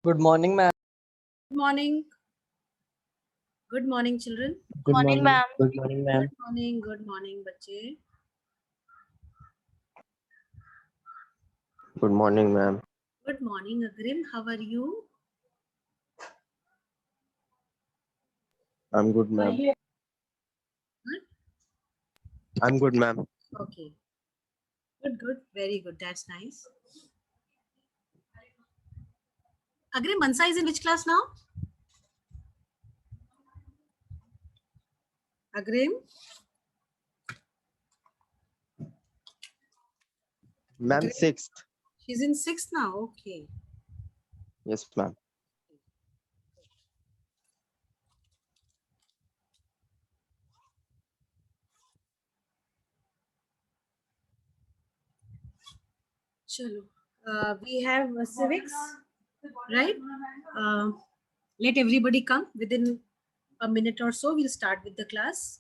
Good morning, ma'am. Good morning. Good morning, children. Good morning, ma'am. Good morning, ma'am. Good morning. Good morning, बच्चे. Good morning, ma'am. Good morning, Agrim. How are you? I'm good, ma'am. Good. I'm good, ma'am. Okay. Good. Good. Very good. That's nice. Agrim, Mansa is in which class now? Agrim? Ma'am, Agrim? 6th. She's in 6th now. Okay. Yes, ma'am. Chalo. We have civics, right? Let everybody come within a minute or so. We'll start with the class.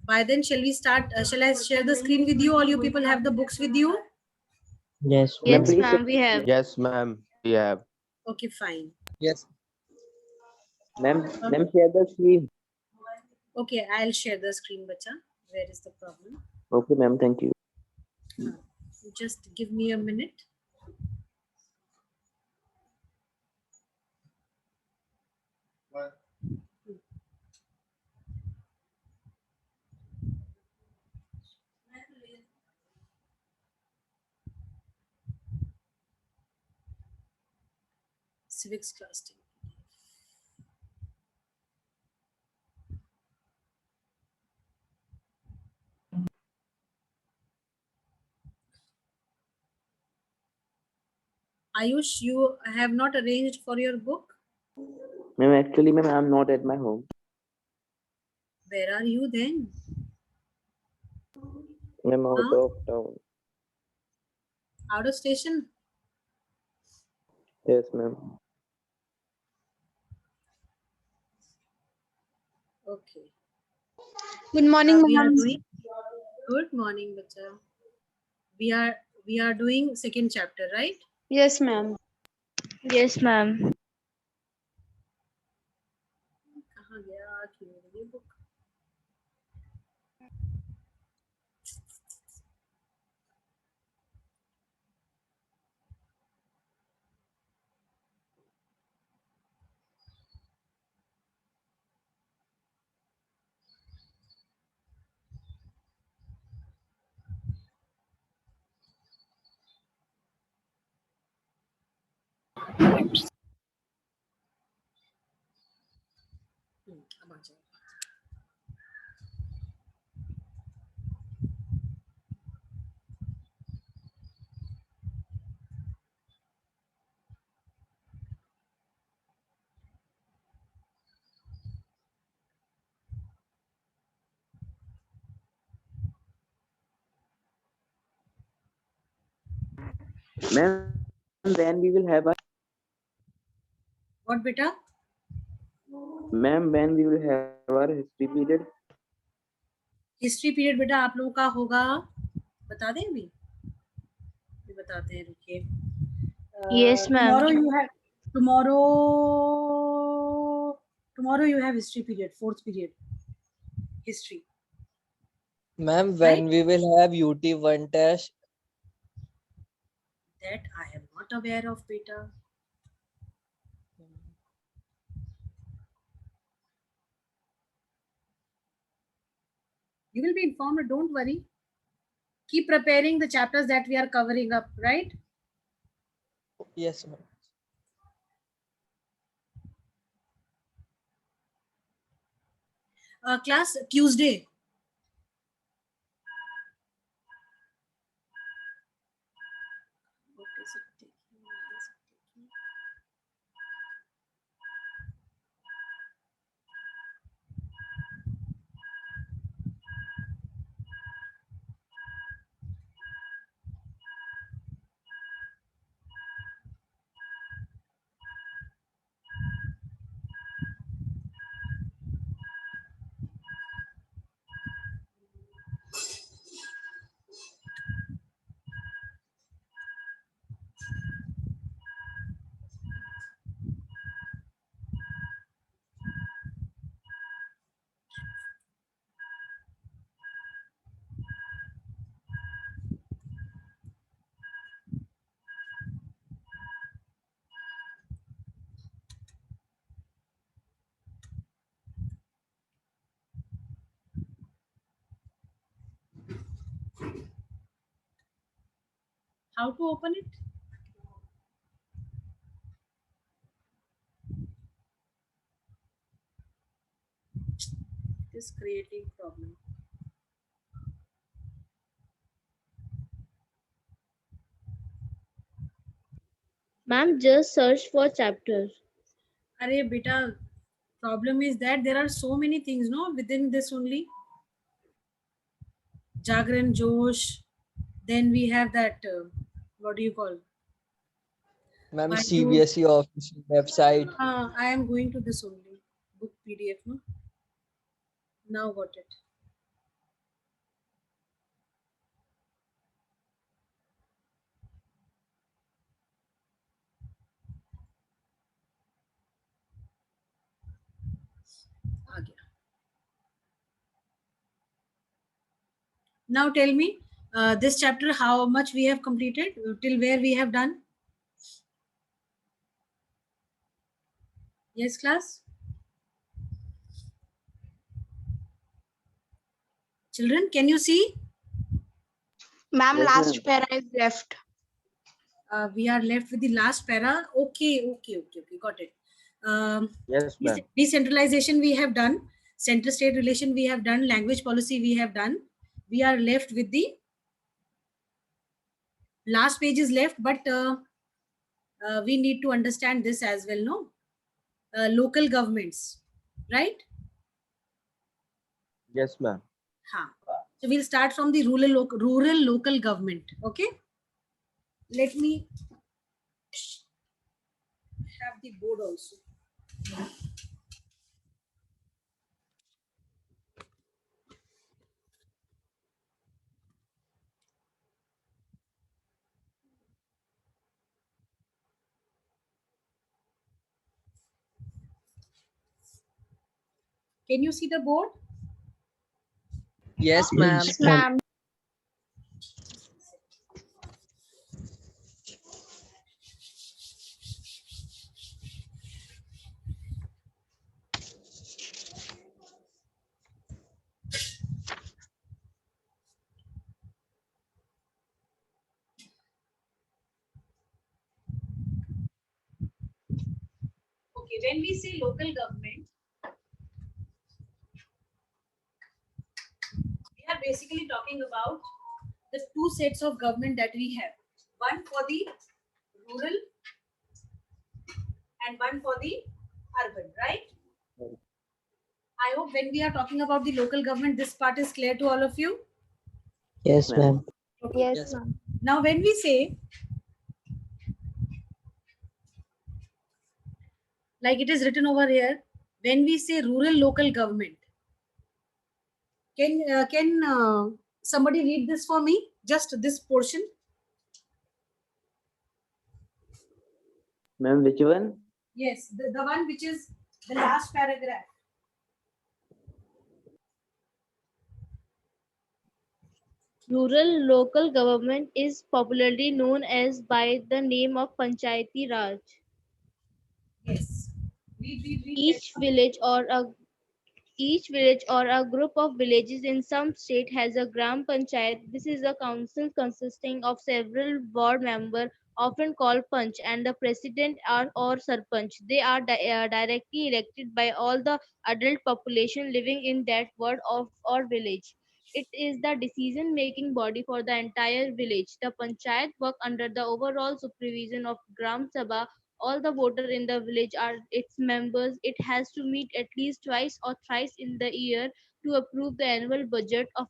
By then, shall we start? Shall I share the screen with you? All you people have the books with you? Yes, Yes, ma'am, we have. Yes, ma'am. We have. Okay, fine. Yes. Ma'am, share the screen. Okay, I'll share the screen, bacha. Where is the problem? Okay, ma'am, thank you. Just give me a minute. Civics class team. Ayush, you have not arranged for your book? Ma'am, actually, ma'am, I'm not at my home. Where are you then? I'm out Huh? of town. Out of station? Yes, ma'am. Okay. Good morning, We are ma'am. doing. Good morning, bacha. We are doing second chapter, right? Yes, ma'am. Yes, ma'am. कहाँ गया कि मेरी ये book? अब आ जाओ. Ma'am, when we will have a What, beta? ma'am, when we will have our history period? History period बेटा आप लोगों का होगा. बता दें अभी. बताते हैं, रुकिए. Yes, ma'am. Tomorrow you have history period, 4th period. History. Ma'am, when we will have UT1 test? That I am not aware of, beta. You will be informed, don't worry. Keep preparing the chapters that we are covering up, right? Yes, ma'am. Class Tuesday. What is it taking? What is it taking? How to open it? It is creating problem. Ma'am, just search for chapter. Arey beta, problem is that there are so many things, no, within this only. Jagran Josh. Then we have that, what do you call? Ma'am, Byju's. CBSE official website. I am going to this only. Book PDF, no? Now got it. आ गया. Now tell me, this chapter, how much we have completed, till where we have done? Yes, class? Children, can you see? Ma'am, Yes, last ma'am. para is left. We are left with the last para. Okay, got it. Yes, ma'am. Decentralization we have done. Center-state relation we have done. Language policy we have done. We are left with the last page is left, but we need to understand this as well, no? Local governments, right? Yes, ma'am. So we'll start from the rural local government. Okay. Let me have the board also. Can you see the board? Yes, ma'am. Yes, ma'am. Okay, when we say local government, we are basically talking about the two sets of government that we have. One for the rural and one for the urban, right? I hope when we are talking about the local government, this part is clear to all of you. Yes, ma'am. Okay. Yes, Yes. ma'am. Now, when we say, like it is written over here, when we say rural local government, can somebody read this for me? Just this portion. Ma'am, which one? Yes, the one which is the last paragraph. Rural local government is popularly known as by the name of Panchayati Raj. Yes. Read. Each village or a group of villages in some state has a Gram Panchayat. This is a council consisting of several ward members often called Panch, and the president or Sarpanch. They are directly elected by all the adult population living in that ward or village. It is the decision-making body for the entire village. The panchayat work under the overall supervision of Gram Sabha. All the voters in the village are its members. It has to meet at least twice or thrice in the year to approve the annual budget of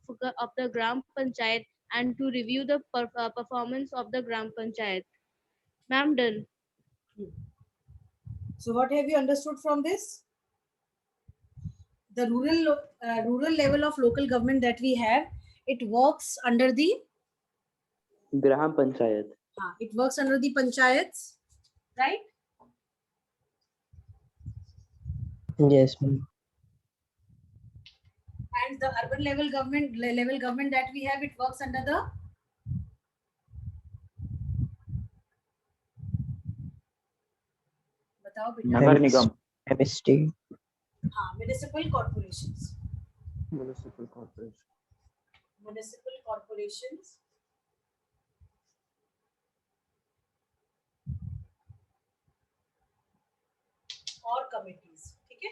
the Gram Panchayat and to review the performance of the Gram Panchayat. Ma'am, done. So what have you understood from this? The rural level of local government that we have, it works under the Graham Panchayat. it works under the panchayats, right? Yes, ma'am. And the urban level government that we have, it works under the बताओ बेटा Nagar Nigam. MST. municipal corporations. Municipal corporation. Municipal corporations or committees. ठीक है?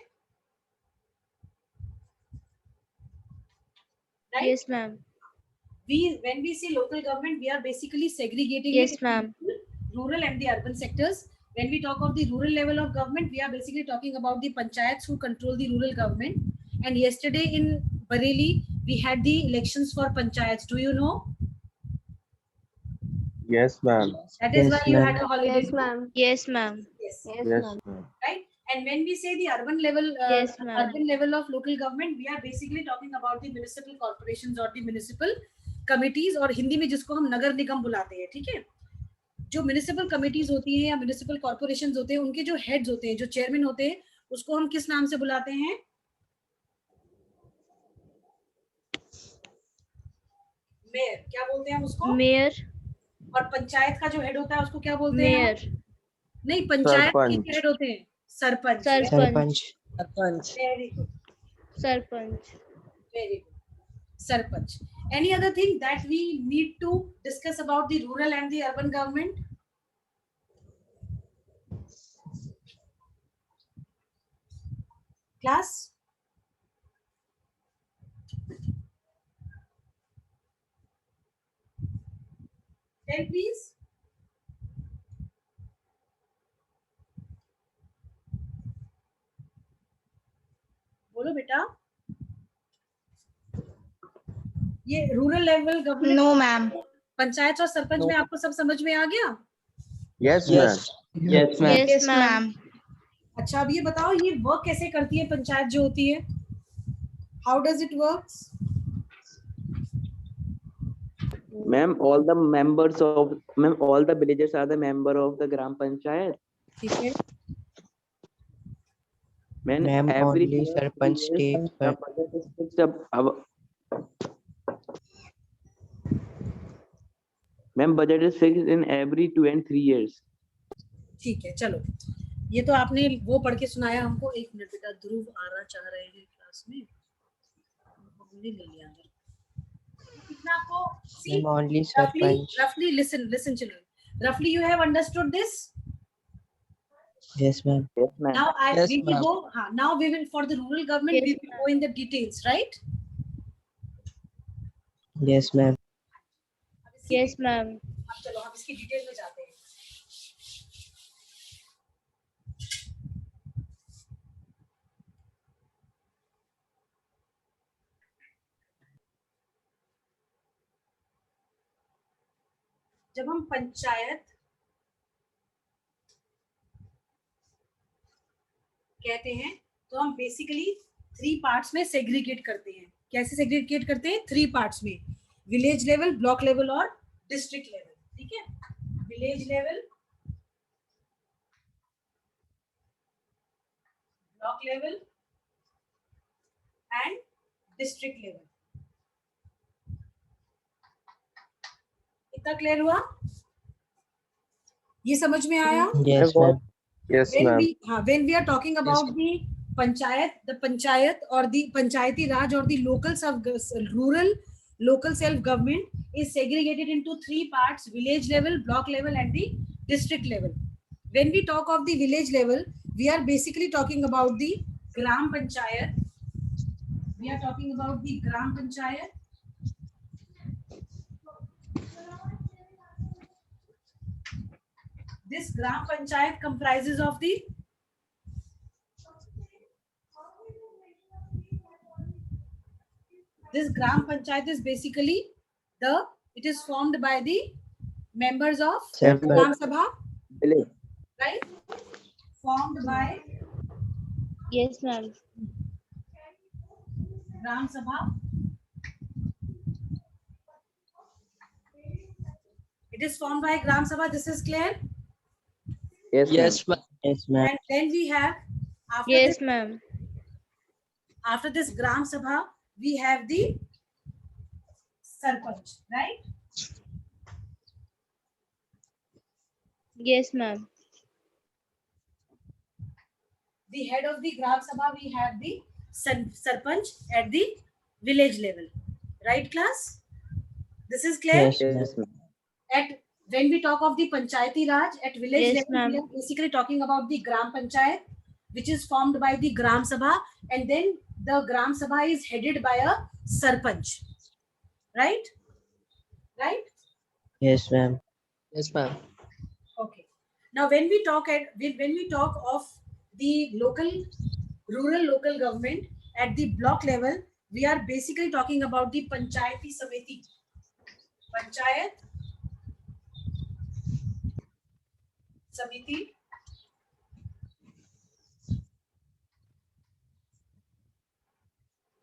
Right? Yes, ma'am. When we say local government, we are basically segregating Yes, it ma'am. into rural and the urban sectors. When we talk of the rural level of government, we are basically talking about the panchayats who control the rural government. And yesterday in Bareilly, we had the elections for panchayats. Do you know? Yes, ma'am. That is Yes, why you ma'am. had a holiday. Yes, ma'am. Yes, ma'am. Yes. Yes, ma'am. Right. And when we say the urban level, Yes, ma'am. urban level of local government, we are basically talking about the municipal corporations or the municipal committees, और हिंदी में जिसको हम नगर निगम बुलाते हैं. ठीक है? जो municipal committees होती हैं या म्युनिसिपल कॉर्पोरेशंस होते हैं, उनके जो हेड्स होते हैं, जो चेयरमैन होते हैं, उसको हम किस नाम से बुलाते हैं? मेयर. क्या बोलते हैं हम उसको? Mayor. और पंचायत का जो हेड होता है उसको क्या बोलते हैं? Mayor. नहीं, पंचायत के सरपंच. हेड होते हैं sarpanch. Sarpanch. Sarpanch. Very good. Sarpanch. Very good. Sarpanch. Any other thing that we need to discuss about the rural and the urban government? Class? Tell please. बोलो बेटा. ये rural level government, No, ma'am. Panchayat और सरपंच में आपको सब समझ में आ गया? Yes, ma'am. Yes. Yes, ma'am. Yes, Yes, ma'am. ma'am. अच्छा, अब ये बताओ, ये वर्क कैसे करती है पंचायत जो होती है? How does it works? Ma'am, all the villagers are the member of the Gram Panchayat. ठीक है. Ma'am, every only year, Sarpanch 3 years, takes the budget is fixed up. Ma'am, budget is fixed in every 2 and 3 years. ठीक है, चलो. ये तो आपने वो पढ़ के सुनाया हमको. एक मिनट बेटा, ध्रुव आना चाह रहे हैं क्लास में, हमने ले लिया अंदर. कितना आपको see, Ma'am, only Sarpanch. roughly listen children. Roughly you have understood this? Yes, ma'am. Yes, ma'am. Now Yes, we will ma'am. go. Now we will, for the rural government, Yes, we will go in the details, right? Yes, ma'am. Yes, ma'am. अब चलो हम इसकी detail में जाते हैं. जब हम पंचायत कहते हैं तो हम बेसिकली 3 पार्ट्स में सेग्रीगेट करते हैं. कैसे सेग्रीगेट करते हैं? 3 पार्ट्स में. विलेज लेवल, ब्लॉक लेवल और डिस्ट्रिक्ट लेवल. ठीक है? Village level, block level and district level. इतना क्लियर हुआ? ये समझ में आया? Yes, ma'am. Yes, ma'am. When we are talking about the panchayat or the panchayati raj or the rural local self government, is segregated into three parts: village level, block level, and the district level. When we talk of the village level, we are basically talking about the gram panchayat. We are talking about the gram panchayat. This gram panchayat comprises of the this gram panchayat is basically it is formed by the members of Sarpanch. gram sabha, Village. right? Formed by Yes, ma'am. gram sabha. It is formed by gram sabha. This is clear. Yes, Yes, ma'am. Yes, ma'am. And then we have Yes, ma'am. after this gram sabha, we have the sarpanch, right? Yes, ma'am. The head of the gram sabha, we have the sarpanch at the village level, right, class? This is clear. Yes, ma'am. ma'am. Yes, ma'am. At when we talk of the panchayati raj at village Yes, level, we ma'am. are basically talking about the gram panchayat, which is formed by the gram sabha, and then the gram sabha is headed by a sarpanch, right? Right? Yes, ma'am. Yes, ma'am. Okay. Now, when we talk of the rural local government at the block level, we are basically talking about the panchayati samiti. Panchayat samiti.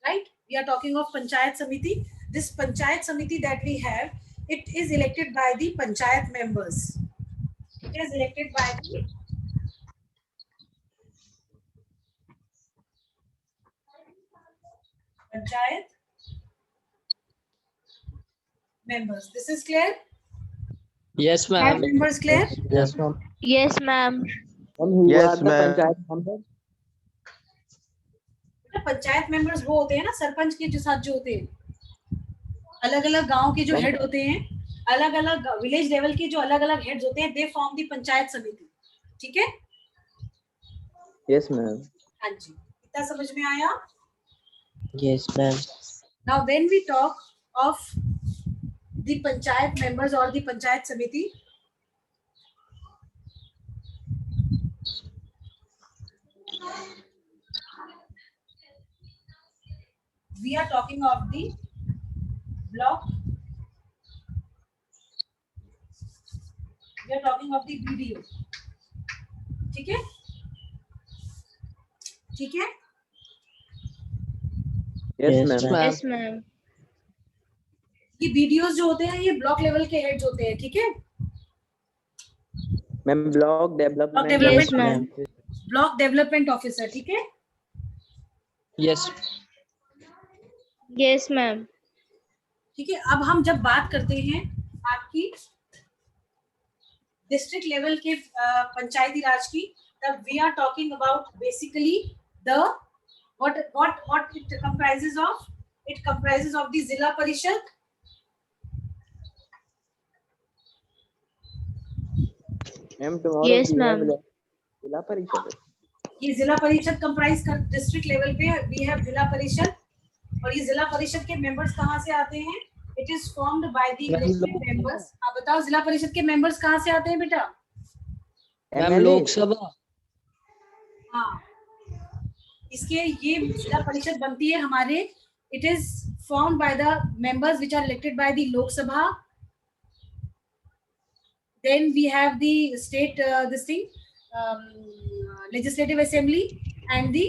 Right? We are talking of panchayat samiti. This panchayat samiti that we have, it is elected by the panchayat members. It is elected by the panchayat members. This is clear? Yes, Panchayat ma'am. members clear? Yes, ma'am. Yes, ma'am. And who Yes, are the ma'am. panchayat members? Panchayat members वो होते हैं ना सरपंच के जो साथ जो होते हैं, अलग अलग गांव के जो हेड होते हैं, अलग अलग विलेज लेवल के जो अलग अलग हेड्स होते हैं, दे फॉर्म दी पंचायत समिति. ठीक है? Yes, ma'am. हाँ जी, इतना समझ में आया? Yes, ma'am. Now when we talk of the panchayat members or the panchayat samiti, we are talking of the block, we are talking of the BDO. ठीक है? ठीक है? Yes, Yes, ma'am. ma'am. Yes, ma'am. ये BDOs जो होते हैं, ये block level के हेड्स होते हैं. ठीक है? Ma'am, block development. Yes, development. ma'am. Block development officer. ठीक है? Yes. Yes, ma'am. ठीक है. अब हम जब बात करते हैं आपकी डिस्ट्रिक्ट लेवल के पंचायती राज की, तब we are talking about basically the what it comprises of. It comprises of the जिला परिषद, Ma'am, tomorrow Yes, we have ma'am. Zilla Parishad. ये जिला परिषद कंप्राइज कर डिस्ट्रिक्ट लेवल पे वी हैव जिला परिषद, और ये जिला परिषद के मेंबर्स कहाँ से आते हैं? It is formed by the elected members. आप बताओ जिला परिषद के मेंबर्स कहाँ से आते हैं बेटा? Ma'am MLA. लोकसभा. हाँ, इसके ये जिला परिषद बनती है हमारे. It is formed by the members which are elected by the Lok Sabha. Then we have the state this thing legislative assembly and the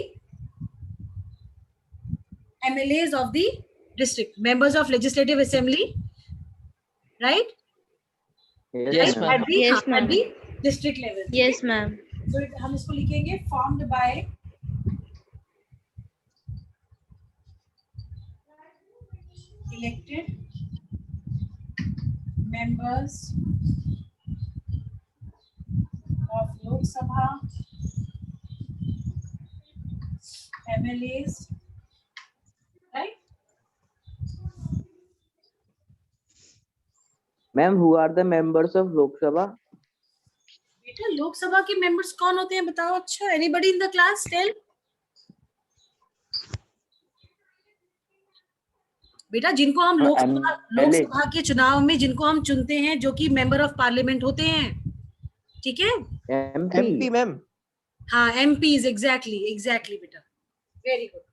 MLAs of the district, members of legislative assembly, right? Yes, ma'am. At the, Yes, at ma'am. the district level. Yes, ma'am. So हम इसको लिखेंगे formed by elected members of Lok Sabha, MLAs, right? Ma'am, who are the members of Lok Sabha? बेटा लोकसभा के members कौन होते हैं बताओ? अच्छा, anybody in the class tell? बेटा जिनको हम लोकसभा के चुनाव में जिनको हम चुनते हैं, जो कि मेंबर ऑफ पार्लियामेंट होते हैं, ठीक है? MP. MP ma'am. हाँ, एमपीज, एग्जैक्टली बेटा, वेरी गुड।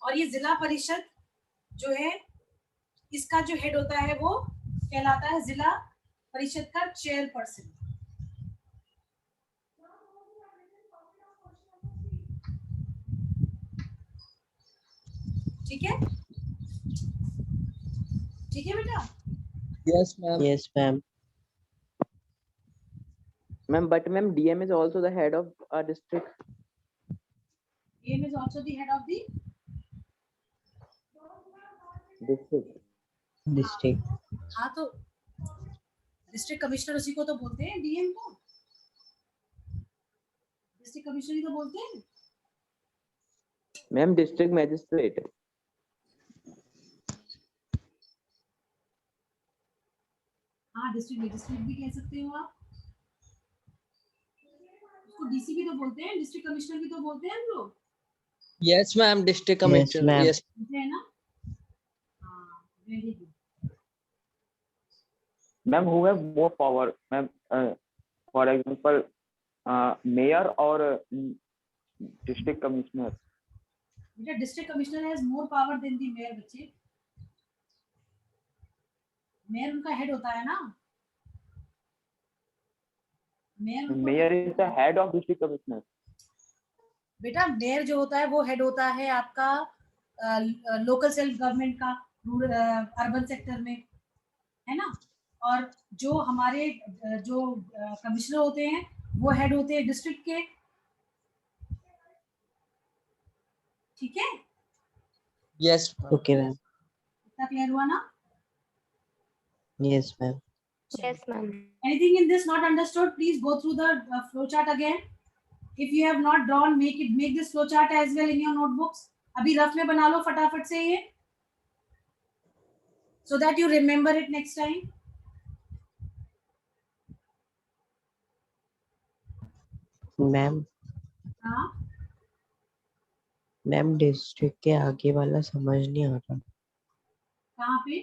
और ये जिला परिषद जो है, इसका जो हेड होता है वो कहलाता है जिला परिषद का चेयरपर्सन। ठीक है, ठीक है बेटा? Yes ma'am. Yes, ma'am. Ma'am, but ma'am, DM is also the head of a district. DM is also the head of the District. District. हाँ, तो डिस्ट्रिक्ट कमिश्नर उसी को तो बोलते हैं, डीएम को डिस्ट्रिक्ट कमिश्नर ही तो बोलते हैं। Ma'am, district magistrate. हाँ, डिस्ट्रिक्ट मजिस्ट्रेट भी कह सकते हो आप, उसको डीसी भी तो बोलते हैं, डिस्ट्रिक्ट कमिश्नर भी तो बोलते हैं हम लोग। Yes ma'am, district Yes, commissioner. ma'am. Yes। बोलते हैं ना? हाँ, very good. Ma'am, who have more power, ma'am? For example, mayor or district commissioner? बेटा district commissioner has more power than the mayor बच्चे। मेयर उनका हेड होता है ना, मेयर उनको Mayor is the head of district commissioner. बेटा mayor जो होता है वो हेड होता है आपका लोकल सेल्फ गवर्नमेंट का, रूरल अर्बन सेक्टर में, है ना? और जो हमारे जो कमिश्नर होते हैं वो हेड होते हैं डिस्ट्रिक्ट के, ठीक है? Yes ma'am. Okay, ma'am. इतना क्लियर हुआ ना? Yes, ma'am. Yes, ma'am. Anything in this not understood, please go through the flow chart again. If you have not drawn, make this flow chart as well in your notebooks. अभी rough में बना लो फटाफट से ये, so that you remember it next time. Ma'am, हाँ, ma'am, district के आगे वाला समझ नहीं आ रहा. कहाँ पे?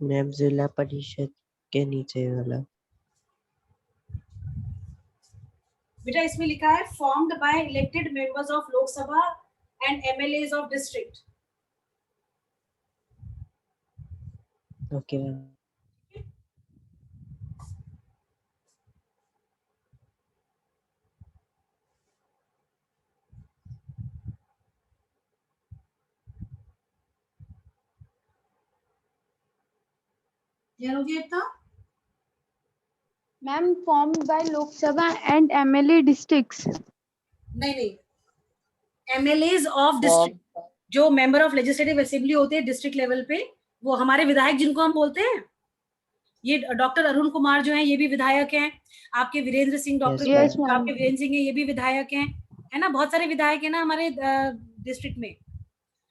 Ma'am, जिला परिषद के नीचे वाला. बेटा इसमें लिखा है formed by elected members of Lok Sabha and MLAs of district. Okay, ma'am. Clear हो गया इतना? Ma'am, formed by Lok Sabha and MLA districts. नहीं, MLAs of district, जो मेंबर ऑफ लेजिस्लेटिव असेंबली होते हैं डिस्ट्रिक्ट लेवल पे, वो हमारे विधायक जिनको हम बोलते हैं। ये डॉक्टर अरुण कुमार जो हैं ये भी विधायक हैं, आपके Virendra Singh, doctor Yes, ma'am. आपके वीरेंद्र सिंह है ये भी विधायक हैं, है ना? बहुत सारे विधायक हैं ना हमारे डिस्ट्रिक्ट में,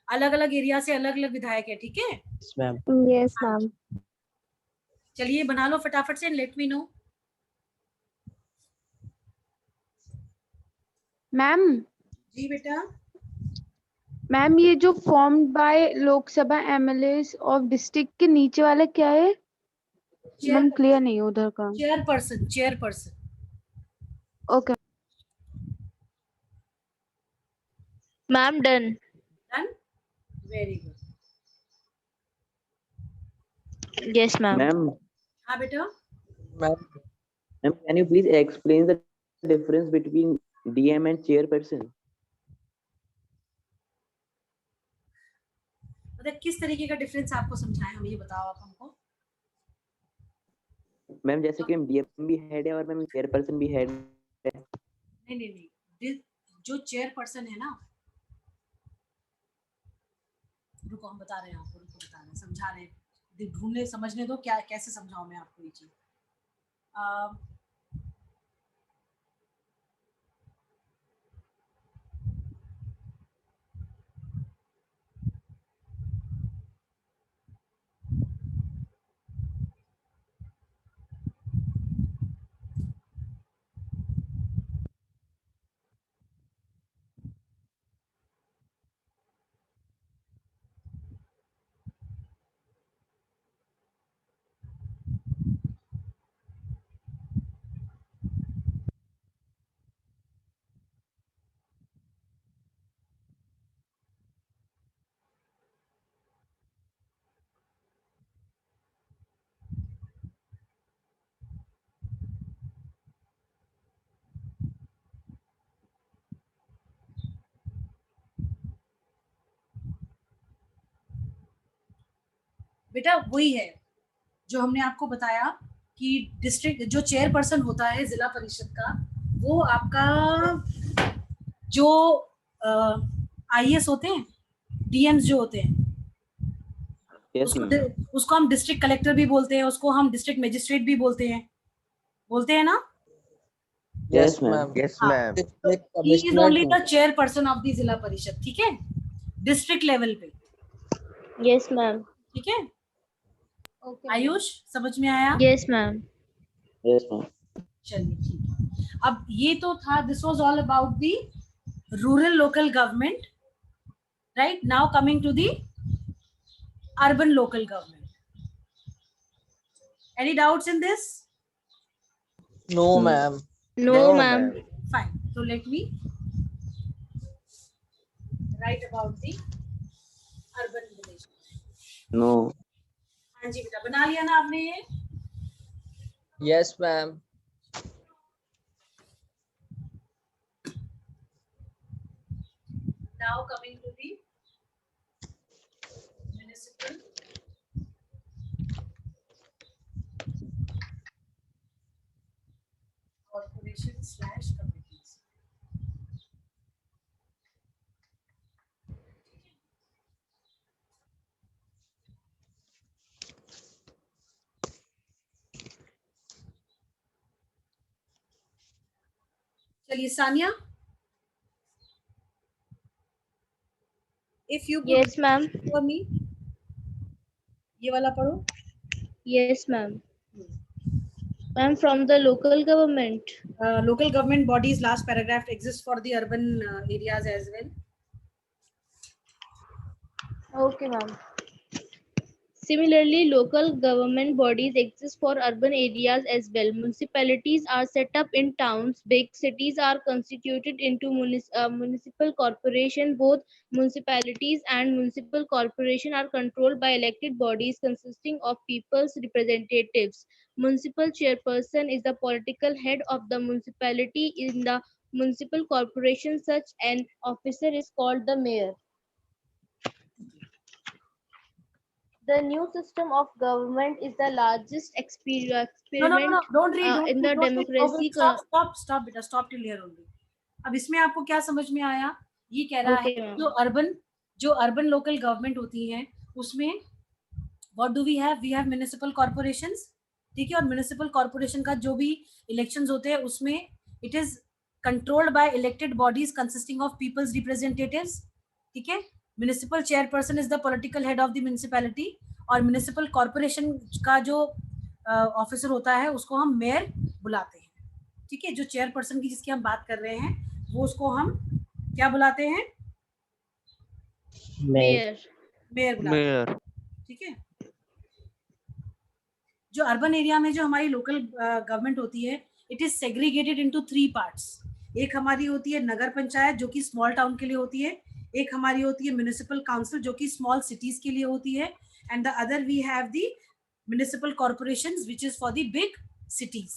अलग अलग एरिया से अलग अलग विधायक है, ठीक है? Yes, ma'am. Yes, ma'am. चलिए बना लो फटाफट से, लेट मी नो। Ma'am, जी बेटा, मैम ये जो formed by Lok Sabha MLAs of district के नीचे वाला क्या है? मैम क्लियर नहीं है उधर का. Chairperson. Okay. Ma'am, done. Done, very good. Yes, ma'am. Ma'am, हाँ बेटा, ma'am ma'am, can you please explain the difference between DM and chairperson? मतलब किस तरीके का डिफरेंस आपको समझाएं हम, ये बताओ आप हमको। मैम जैसे कि DM भी हेड है और मैम चेयरपर्सन भी हेड है. नहीं, जो चेयरपर्सन है ना, रुको हम बता रहे हैं आपको, रुको बता रहे हैं, समझा रहे हैं, ढूंढने समझने दो क्या कैसे समझाऊं मैं आपको ये चीज। बेटा वही है जो हमने आपको बताया कि डिस्ट्रिक्ट जो चेयरपर्सन होता है जिला परिषद का, वो आपका जो आईएएस होते हैं, डीएम्स जो होते हैं, Yes, ma'am. उसको हम डिस्ट्रिक्ट कलेक्टर भी बोलते हैं, उसको हम डिस्ट्रिक्ट मजिस्ट्रेट भी बोलते हैं ना? Yes, ma'am. ma'am. Yes, हाँ, ma'am. District he is commissioner only too. the chairperson of the जिला परिषद, ठीक है, डिस्ट्रिक्ट लेवल पे, Yes, ma'am. ठीक है। Okay. आयुष समझ में आया? Yes, ma'am. Yes, ma'am. चलिए ठीक है। अब ये तो था, this was all about the rural local government, right? Now coming to the urban local government. Any doubts in this? No, ma'am. No, No, ma'am. Fine. So let me write about the urban village. No. हाँ जी बेटा, बना लिया ना आपने ये? Yes, ma'am. Now coming to the municipal corporation slash committees. चलिए Sania, if you could Yes, ma'am. for me, ये वाला पढ़ो। Yes, ma'am. Ma'am, from the local government. Local government bodies, last paragraph exists for the urban areas as well. Okay, ma'am. Similarly, local government bodies exist for urban areas as well. Municipalities are set up in towns. Big cities are constituted into municipal corporation. Both municipalities and municipal corporation are controlled by elected bodies consisting of people's representatives. Municipal chairperson is the political head of the municipality. In the municipal corporation, such an officer is called the mayor. The new system of government is the largest experiment Don't read. in the democracy. Stop बेटा, stop till here only. अब इसमें आपको क्या समझ में आया? ये कह रहा है Okay, ma'am. जो अर्बन लोकल गवर्नमेंट होती है उसमें what do we have? We have municipal corporations, ठीक है, और म्युनिसिपल कॉर्पोरेशन का जो भी इलेक्शंस होते हैं उसमें it is controlled by elected bodies consisting of people's representatives, ठीक है। Municipal chairperson is the political head of the municipality, और म्युनिसिपल कॉर्पोरेशन का जो ऑफिसर होता है उसको हम मेयर बुलाते हैं, ठीक है। जो चेयरपर्सन की जिसकी हम बात कर रहे हैं वो उसको हम क्या बुलाते हैं? Mayor. मेयर बुलाते हैं, ठीक है। जो अर्बन एरिया में जो हमारी लोकल गवर्नमेंट होती है, it is segregated into 3 parts. एक हमारी होती है नगर पंचायत जो कि स्मॉल टाउन के लिए होती है, एक हमारी होती है म्युनिसिपल काउंसिल जो कि स्मॉल सिटीज के लिए होती है, and the other we have the municipal corporations which is for the big cities.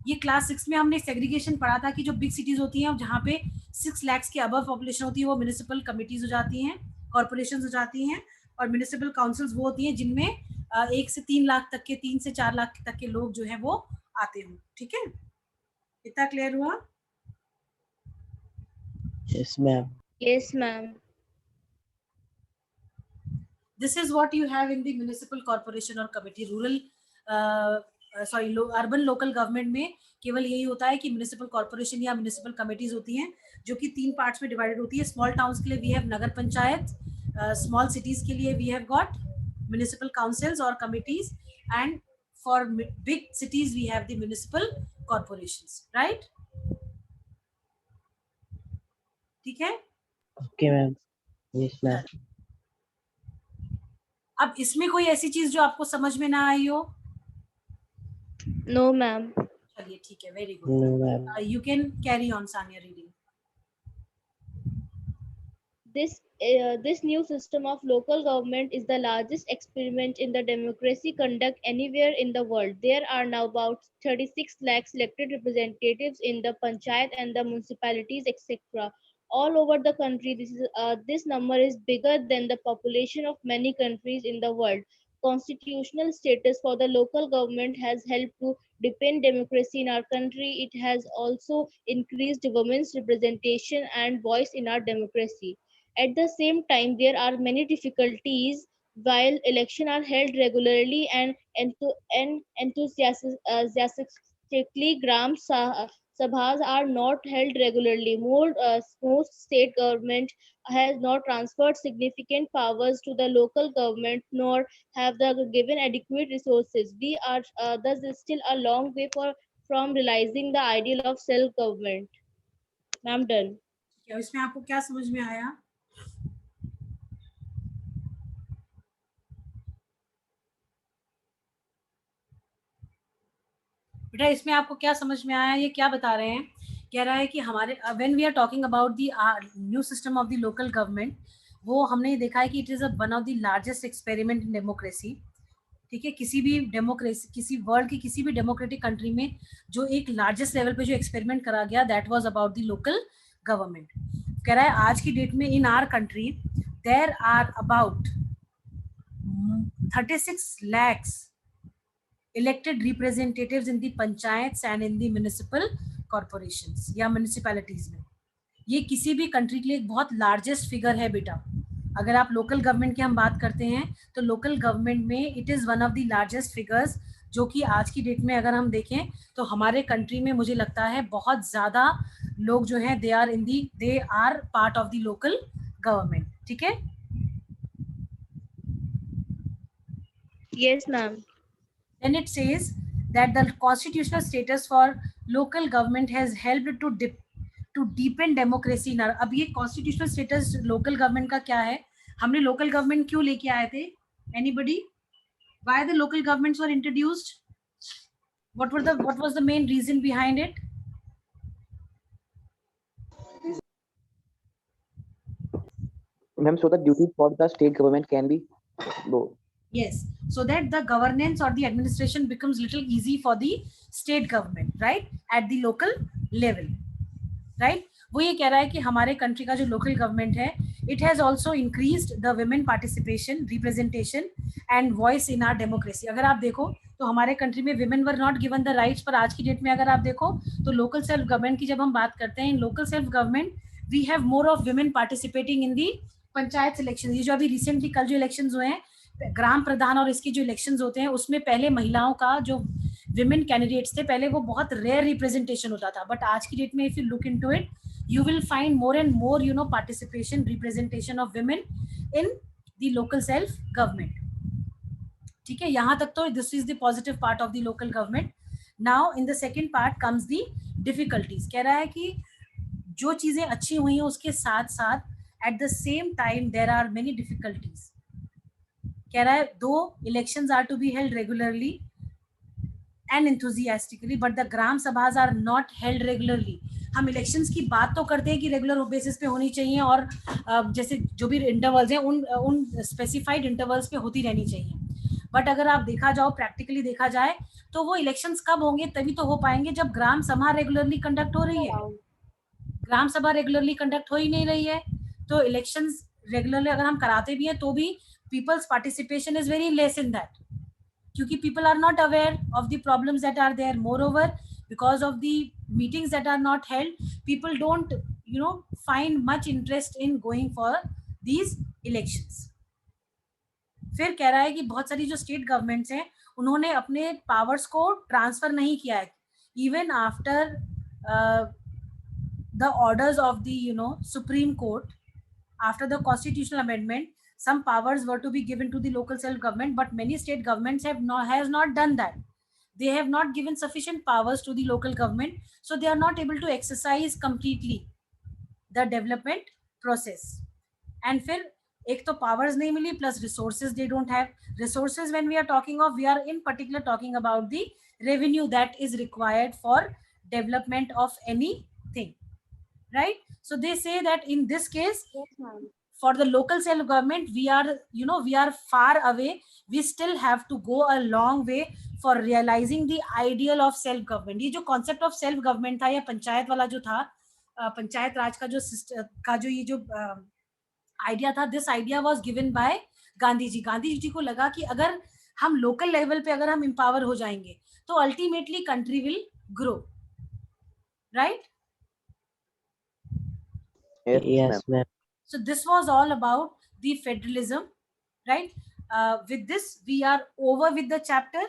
ये क्लास 6 में हमने सेग्रीगेशन पढ़ा था कि जो बिग सिटीज होती हैं जहाँ पे 6 लाख के अबव पॉपुलेशन होती है वो म्युनिसिपल कमिटीज हो जाती हैं, कॉर्पोरेशन हो जाती हैं, और म्युनिसिपल काउंसिल्स वो होती हैं जिनमें 1 से 3 लाख तक के, 3 से 4 लाख तक के लोग जो है वो आते हों, ठीक है। इतना क्लियर हुआ? Yes, ma'am. Yes, ma'am. This is what you have in the municipal corporation और committee. Rural urban local government में केवल यही होता है कि म्युनिसिपल कॉर्पोरेशन या म्युनिसिपल कमिटीज होती हैं जो कि 3 पार्ट्स में डिवाइडेड होती है। स्मॉल टाउन्स के लिए we have Nagar Panchayat, small cities के लिए we have got municipal councils or committees, and for big cities we have the municipal corporations, right? ठीक है। Okay, ma'am. Yes, ma'am. अब इसमें कोई ऐसी चीज जो आपको समझ में ना आई हो? No, ma'am. चलिए ठीक है, very good. No, ma'am. You can carry on, Sanya, reading. This new system of local government is the largest experiment in the democracy conduct anywhere in the world. There are now about 36 lakhs elected representatives in the panchayat and the municipalities, etc. All over the country. This number is bigger than the population of many countries in the world. constitutional status for the local government has helped to deepen democracy in our country. It has also increased women's representation and voice in our democracy. At the same time, there are many difficulties. While elections are held regularly and enthusiastically, Sabhas are not held regularly. Most state government has not transferred significant powers to the local government, nor have the given adequate resources. We are thus still a long way from realizing the ideal of self-government. Ma'am, done. क्या इसमें आपको क्या समझ में आया? बेटा इसमें आपको क्या समझ में आया? ये क्या बता रहे हैं? कह रहा है कि हमारे when we are talking about the new system of the local government, वो हमने देखा है कि it is one of the largest experiment in democracy. ठीक है, किसी भी डेमोक्रेसी, किसी वर्ल्ड की किसी भी डेमोक्रेटिक कंट्री में जो एक लार्जेस्ट लेवल पे जो एक्सपेरिमेंट करा गया, that was about the local government. कह रहा है आज की डेट में in our country there are about 36 lakhs elected representatives in the panchayats and in the municipal corporations या municipalities में. ये किसी भी कंट्री के लिए एक बहुत लार्जेस्ट फिगर है बेटा. अगर आप लोकल गवर्नमेंट की हम बात करते हैं तो लोकल गवर्नमेंट में it is one of the largest figures, जो कि आज की डेट में अगर हम देखें तो हमारे कंट्री में मुझे लगता है बहुत ज़्यादा लोग जो हैं they are part of the local government. ठीक है. Yes, ma'am. Then it says that the constitutional status for local government has helped to deepen democracy in our. अब ये constitutional status local government का क्या है? हमने local government क्यों लेके आए थे? Anybody? Why the local governments were introduced? What was the main reason behind it? Ma'am, so the duties for the state government can be low. Yes, so that the governance or the administration becomes little easy for the state government, right? At the local level, right? वो ये कह रहा है कि हमारे country का जो local government है, it has also increased the women participation, representation and voice in our democracy. अगर आप देखो तो हमारे कंट्री में women were not given the rights, पर आज की डेट में अगर आप देखो तो लोकल सेल्फ गवर्नमेंट की जब हम बात करते हैं, in local self government we have more of women participating in the panchayat election. ये जो अभी रिसेंटली कल जो इलेक्शंस हुए हैं, ग्राम प्रधान और इसकी जो इलेक्शंस होते हैं, उसमें पहले महिलाओं का जो विमेन कैंडिडेट्स थे, पहले वो बहुत रेयर रिप्रेजेंटेशन होता था. बट आज की डेट में if you look into it, you will find more and more participation, representation of women in the local self government. ठीक है, यहाँ तक तो this is the positive part of the local government. Now in the second part comes the difficulties. कह रहा है कि जो चीजें अच्छी हुई हैं उसके साथ साथ at the same time there are many difficulties. कह रहा है though elections are to be held regularly and enthusiastically, but the gram sabhas are not held regularly. हम इलेक्शंस की बात तो करते हैं कि रेगुलर बेसिस पे होनी चाहिए और जैसे जो भी इंटरवल्स हैं उन स्पेसिफाइड इंटरवल्स पे होती रहनी चाहिए. बट अगर आप देखा जाओ, प्रैक्टिकली देखा जाए तो वो इलेक्शंस कब होंगे, तभी तो हो पाएंगे जब ग्राम सभा रेगुलरली कंडक्ट हो रही है. ग्राम सभा रेगुलरली कंडक्ट हो ही नहीं रही है, तो इलेक्शंस रेगुलरली अगर हम कराते भी हैं तो भी peoples participation is very less in that, क्योंकि people are not aware of the problems that are there. Moreover, because of the meetings that are not held, people don't find much interest in going for these elections. फिर कह रहा है कि बहुत सारी जो state governments हैं उन्होंने अपने पावर्स को ट्रांसफर नहीं किया है. Even after the orders of the supreme court, after the constitutional amendment, some powers were to be given to the local self government, but many state governments has not done that. They have not given sufficient powers to the local government, so they are not able to exercise completely the development process. And फिर एक तो powers नहीं मिली, plus resources they don't have. Resources when we are talking of, we are in particular talking about the revenue that is required for development of anything, right? So they say that in this case, for the local self government, we are far away. We still have to go a long way for realizing the ideal of self government. ये जो concept of self government था या पंचायत वाला जो था, पंचायत राज का जो ये जो आइडिया था, this idea was given by Gandhi ji. Gandhi ji को लगा कि अगर हम लोकल लेवल पे अगर हम empower हो जाएंगे तो ultimately country will grow, right? Yes, ma'am. So this was all about the federalism, right? With this, we are over with the chapter.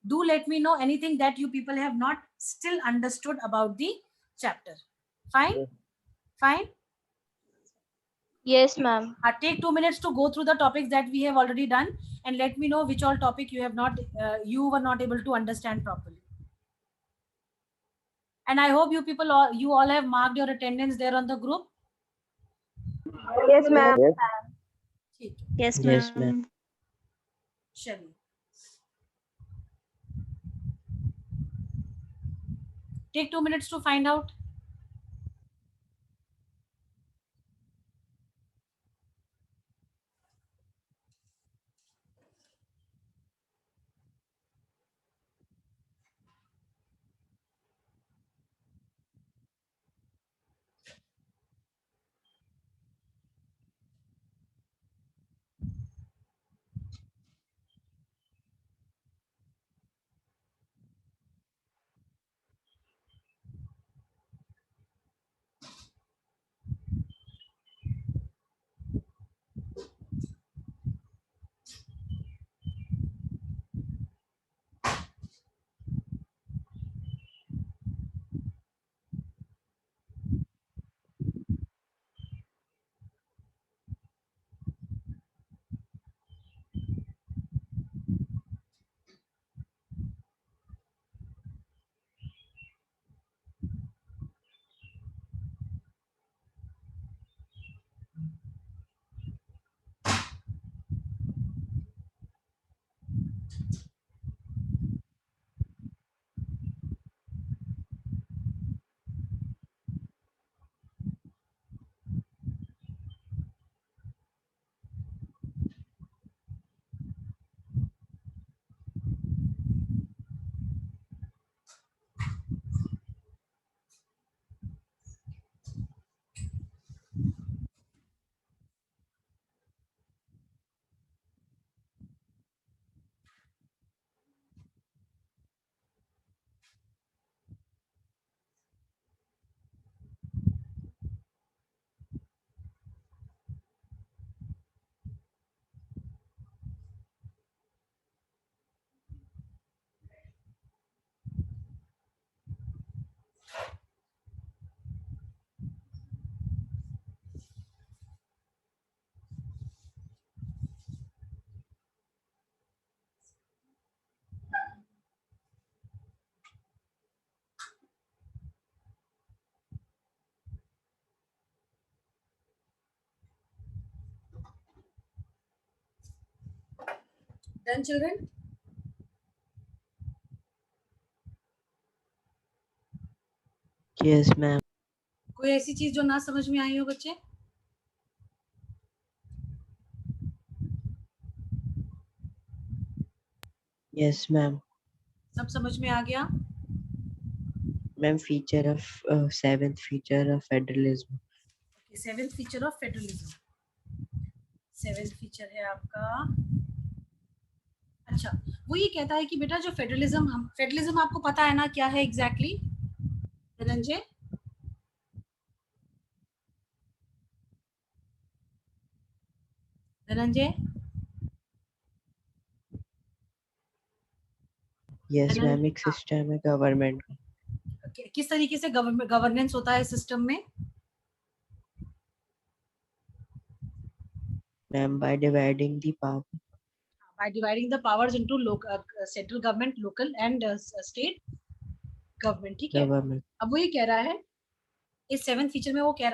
Do let me know anything that you people have not still understood about the chapter. Fine? Fine? Yes, ma'am. Take 2 minutes to go through the topics that we have already done and let me know which all topic you have not, you were not able to understand properly. And I hope you people, you all have marked your attendance there on the group. Yes, ma'am. Yes. ठीक है, Yes, Yes, ma'am. ma'am. चलिए. Take 2 minutes to find out. Done, children? Yes, ma'am. कोई ऐसी चीज जो ना समझ में आई हो बच्चे? Yes, ma'am. सब समझ में आ गया? Ma'am, feature of seventh feature of federalism. Okay, seventh feature of federalism. Seventh feature है आपका, अच्छा, वो ये कहता है कि बेटा जो फेडरलिज्म आपको पता है ना क्या है exactly? Dhananjay, Dhananjay, Yes, ma'am. एक system है government का. किस तरीके से गवर्नेंस होता है सिस्टम में? Ma'am, by dividing the power. By dividing the powers into central government, local and state government, ठीक है? Government. अब वो ये कह रहा है, इस सेवेंथ फीचर में वो कह रहा है